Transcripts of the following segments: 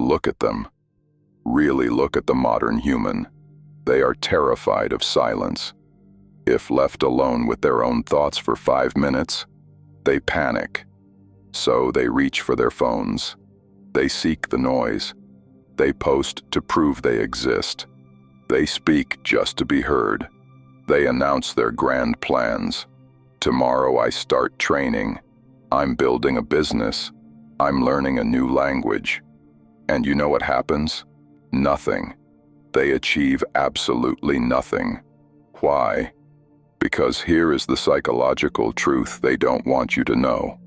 Look at them. Really look at the modern human. They are terrified of silence. If left alone with their own thoughts for 5 minutes, they panic. So they reach for their phones. They seek the noise. They post to prove they exist. They speak just to be heard. They announce their grand plans. Tomorrow I start training. I'm building a business. I'm learning a new language. And you know what happens? Nothing. They achieve absolutely nothing. Why? Because here is the psychological truth they don't want you to know.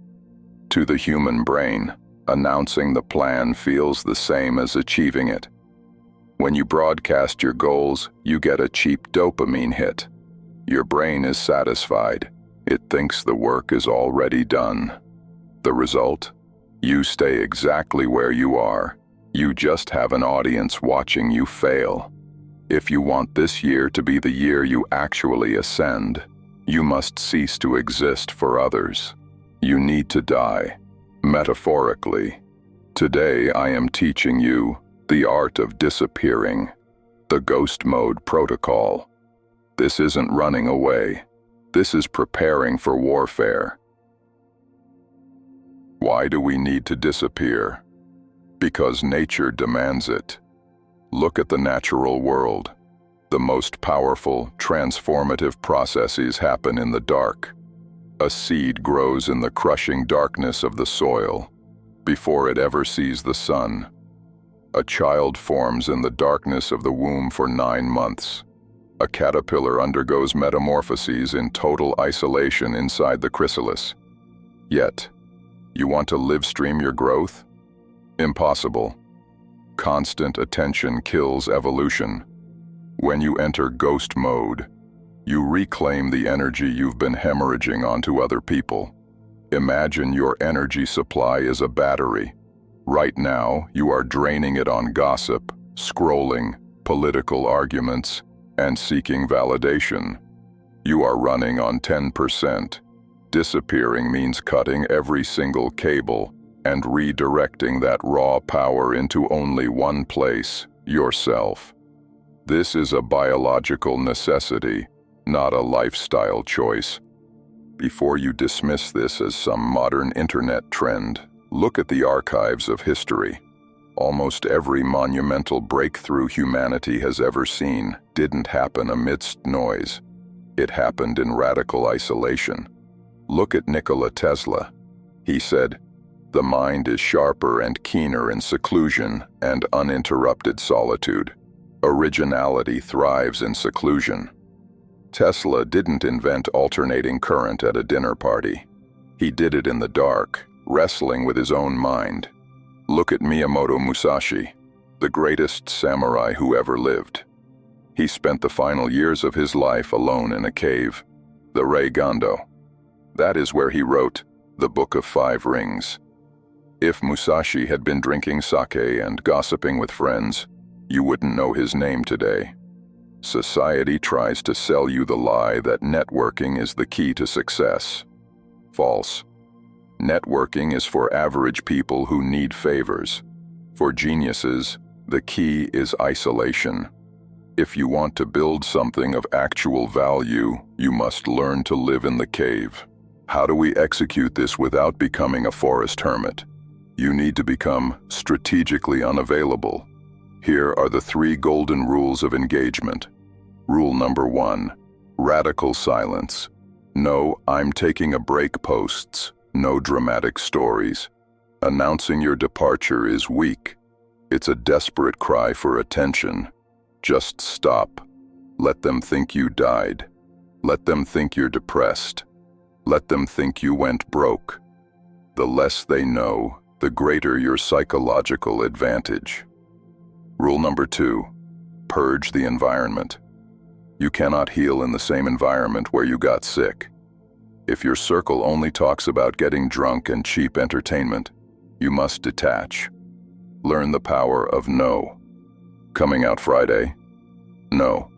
To the human brain, announcing the plan feels the same as achieving it. When you broadcast your goals, you get a cheap dopamine hit. Your brain is satisfied. It thinks the work is already done. The result? You stay exactly where you are. You just have an audience watching you fail. If you want this year to be the year you actually ascend, you must cease to exist for others. You need to die, metaphorically. Today I am teaching you the art of disappearing, the ghost mode protocol. This isn't running away. This is preparing for warfare. Why do we need to disappear? Because nature demands it. Look at the natural world. The most powerful, transformative processes happen in the dark. A seed grows in the crushing darkness of the soil, before it ever sees the sun. A child forms in the darkness of the womb for 9 months. A caterpillar undergoes metamorphoses in total isolation inside the chrysalis. Yet, you want to live stream your growth? Impossible. Constant attention kills evolution. When you enter ghost mode, you reclaim the energy you've been hemorrhaging onto other people. Imagine your energy supply is a battery. Right now, you are draining it on gossip, scrolling, political arguments, and seeking validation. You are running on 10%. Disappearing means cutting every single cable and redirecting that raw power into only one place, yourself. This is a biological necessity, not a lifestyle choice. Before you dismiss this as some modern internet trend, look at the archives of history. Almost every monumental breakthrough humanity has ever seen didn't happen amidst noise. It happened in radical isolation. Look at Nikola Tesla. He said, "The mind is sharper and keener in seclusion and uninterrupted solitude. Originality thrives in seclusion." Tesla didn't invent alternating current at a dinner party. He did it in the dark, wrestling with his own mind. Look at Miyamoto Musashi, the greatest samurai who ever lived. He spent the final years of his life alone in a cave, the Reigando. That is where he wrote the Book of 5 Rings. If Musashi had been drinking sake and gossiping with friends, you wouldn't know his name today. Society tries to sell you the lie that networking is the key to success. False. Networking is for average people who need favors. For geniuses, the key is isolation. If you want to build something of actual value, you must learn to live in the cave. How do we execute this without becoming a forest hermit? You need to become strategically unavailable. Here are the 3 golden rules of engagement. Rule number 1, radical silence. No "I'm taking a break" posts, no dramatic stories. Announcing your departure is weak. It's a desperate cry for attention. Just stop. Let them think you died. Let them think you're depressed. Let them think you went broke. The less they know, the greater your psychological advantage. Rule number 2, purge the environment. You cannot heal in the same environment where you got sick. If your circle only talks about getting drunk and cheap entertainment, you must detach. Learn the power of no. Coming out Friday? No.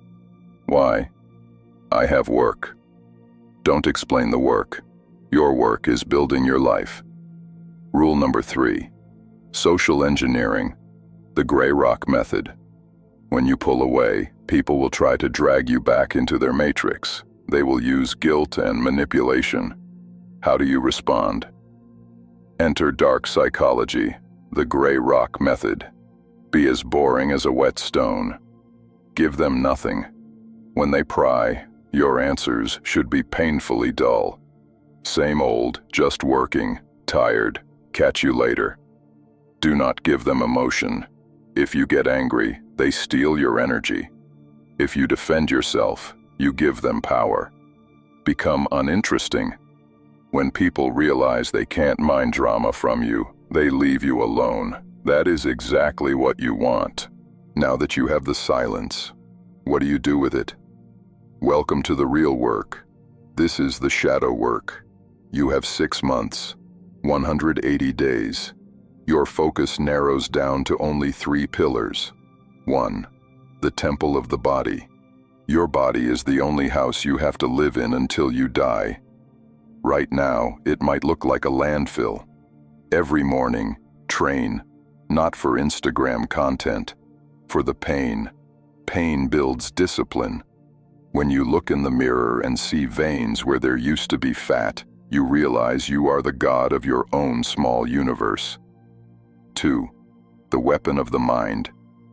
Why? I have work. Don't explain the work. Your work is building your life. Rule number 3, social engineering. The gray rock method. When you pull away, people will try to drag you back into their matrix. They will use guilt and manipulation. How do you respond? Enter dark psychology, the gray rock method. Be as boring as a wet stone. Give them nothing. When they pry, your answers should be painfully dull. Same old, just working, tired, catch you later. Do not give them emotion. If you get angry, they steal your energy. If you defend yourself, you give them power. Become uninteresting. When people realize they can't mind drama from you, they leave you alone. That is exactly what you want. Now that you have the silence, what do you do with it? Welcome to the real work. This is the shadow work. You have 6 months, 180 days. Your focus narrows down to only 3 pillars. 1. The temple of the body. Your body is the only house you have to live in until you die. Right now, it might look like a landfill. Every morning, train, not for Instagram content, for the pain. Pain builds discipline. When you look in the mirror and see veins where there used to be fat, you realize you are the god of your own small universe. 2. The weapon of the mind.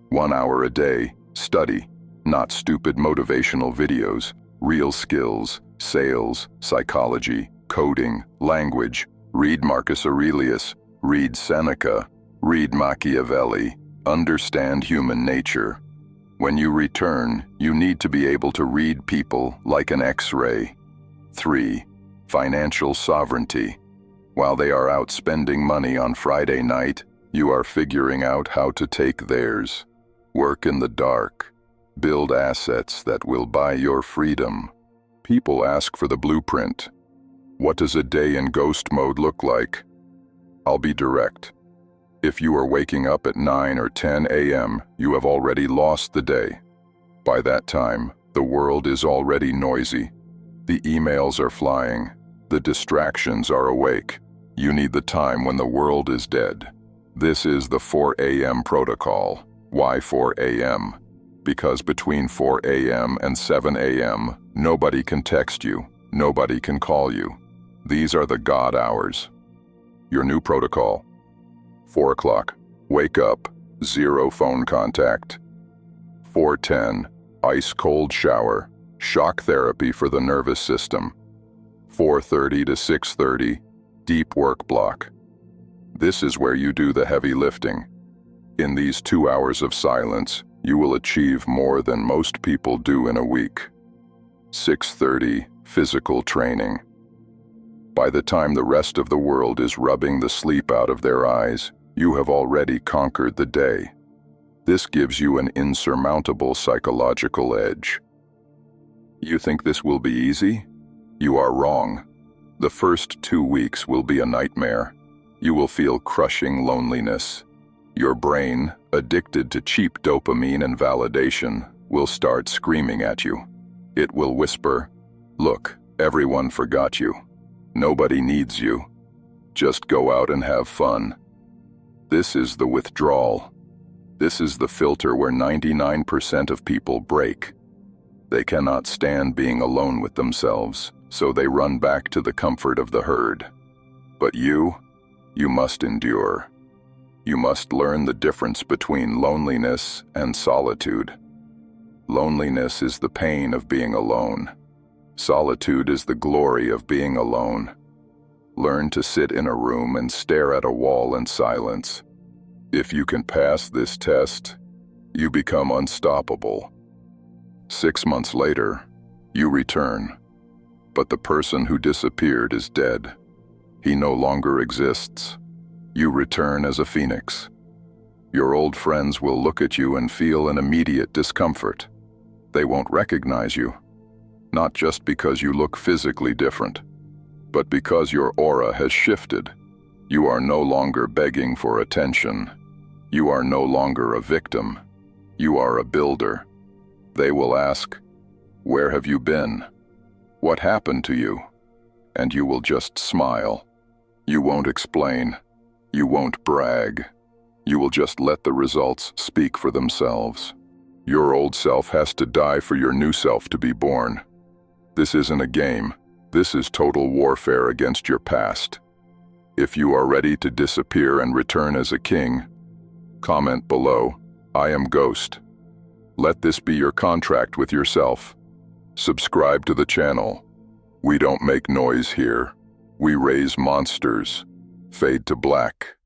1 hour a day, study, not stupid motivational videos, real skills, sales, psychology, coding, language. Read Marcus Aurelius, read Seneca, read Machiavelli, understand human nature. When you return, you need to be able to read people like an X-ray. 3. Financial sovereignty. While they are out spending money on Friday night, you are figuring out how to take theirs. Work in the dark. Build assets that will buy your freedom. People ask for the blueprint. What does a day in ghost mode look like? I'll be direct. If you are waking up at 9 or 10 a.m., you have already lost the day. By that time, the world is already noisy. The emails are flying. The distractions are awake. You need the time when the world is dead. This is the 4 a.m. protocol. Why 4 a.m.? Because between 4 a.m. and 7 a.m., nobody can text you, nobody can call you. These are the God hours. Your new protocol. 4 o'clock, wake up, 0 phone contact. 4:10, ice-cold shower, shock therapy for the nervous system. 4:30 to 6:30, deep work block. This is where you do the heavy lifting. In these 2 hours of silence, you will achieve more than most people do in a week. 6:30, physical training. By the time the rest of the world is rubbing the sleep out of their eyes, you have already conquered the day. This gives you an insurmountable psychological edge. You think this will be easy? You are wrong. The first 2 weeks will be a nightmare. You will feel crushing loneliness. Your brain, addicted to cheap dopamine and validation, will start screaming at you. It will whisper, "Look, everyone forgot you. Nobody needs you. Just go out and have fun." This is the withdrawal. This is the filter where 99% of people break. They cannot stand being alone with themselves, so they run back to the comfort of the herd. But you must endure. You must learn the difference between loneliness and solitude. Loneliness is the pain of being alone. Solitude is the glory of being alone. Learn to sit in a room and stare at a wall in silence. If you can pass this test, you become unstoppable. 6 months later, you return. But the person who disappeared is dead. He no longer exists. You return as a phoenix. Your old friends will look at you and feel an immediate discomfort. They won't recognize you, not just because you look physically different, but because your aura has shifted. You are no longer begging for attention. You are no longer a victim. You are a builder. They will ask, "Where have you been? What happened to you?" And you will just smile. You won't explain. You won't brag. You will just let the results speak for themselves. Your old self has to die for your new self to be born. This isn't a game. This is total warfare against your past. If you are ready to disappear and return as a king, comment below, "I am Ghost." Let this be your contract with yourself. Subscribe to the channel. We don't make noise here. We raise monsters. Fade to black.